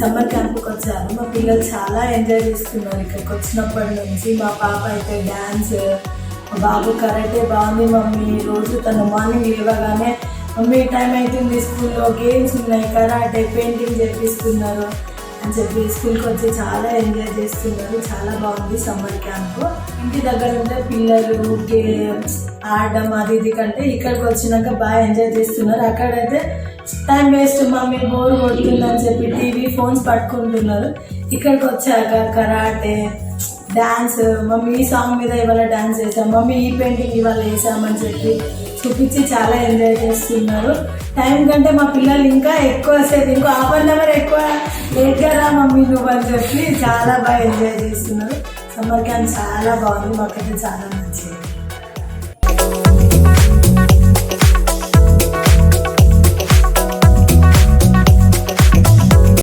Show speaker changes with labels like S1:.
S1: Summer క్యాంప్కి వచ్చారు. మా పిల్లలు చాలా ఎంజాయ్ చేస్తున్నారు ఇక్కడికి వచ్చినప్పటి నుంచి. మా పాప అయితే డ్యాన్స్, మా బాబు కరాటే. బాగుంది మమ్మీ, రోజు తను మార్నింగ్ లేవగానే మమ్మీ టైం అవుతుంది, స్కూల్లో గేమ్స్ ఉన్నాయి, కరాటే, పెయింటింగ్ చేపిస్తున్నారు అని చెప్పి స్కూల్కి వచ్చి చాలా ఎంజాయ్ చేస్తున్నారు. చాలా బాగుంది సమ్మర్ క్యాంప్. ఇంటి దగ్గర ఉంటే పిల్లలు గేమ్స్ ఆడడం అది ఇది కంటే ఇక్కడికి వచ్చినాక బాగా ఎంజాయ్ చేస్తున్నారు. అక్కడైతే టైం వేస్ట్ మమ్మీ, బోర్ కొడుతుందని చెప్పి టీవీ, ఫోన్స్ పట్టుకుంటున్నారు. ఇక్కడికి వచ్చాక కరాటే, డాన్స్, మమ్మీ ఈ సాంగ్ మీద ఇవాళ డాన్స్ చేసాం, మమ్మీ ఈ పెయింటింగ్ ఇవాళ వేసామని చెప్పి చూపించి చాలా ఎంజాయ్ చేస్తున్నారు. టైం కంటే మా పిల్లలు ఇంకా ఎక్కువసేపు, ఇంకో హాఫ్ అన్ అవర్ ఎక్కువ లేట్గా రా మమ్మీ నువ్వు అని చెప్పి చాలా బాగా ఎంజాయ్ చేస్తున్నారు. సమ్మర్ క్యాంప్ చాలా బాగుంది, మాకైతే చాలా నచ్చింది.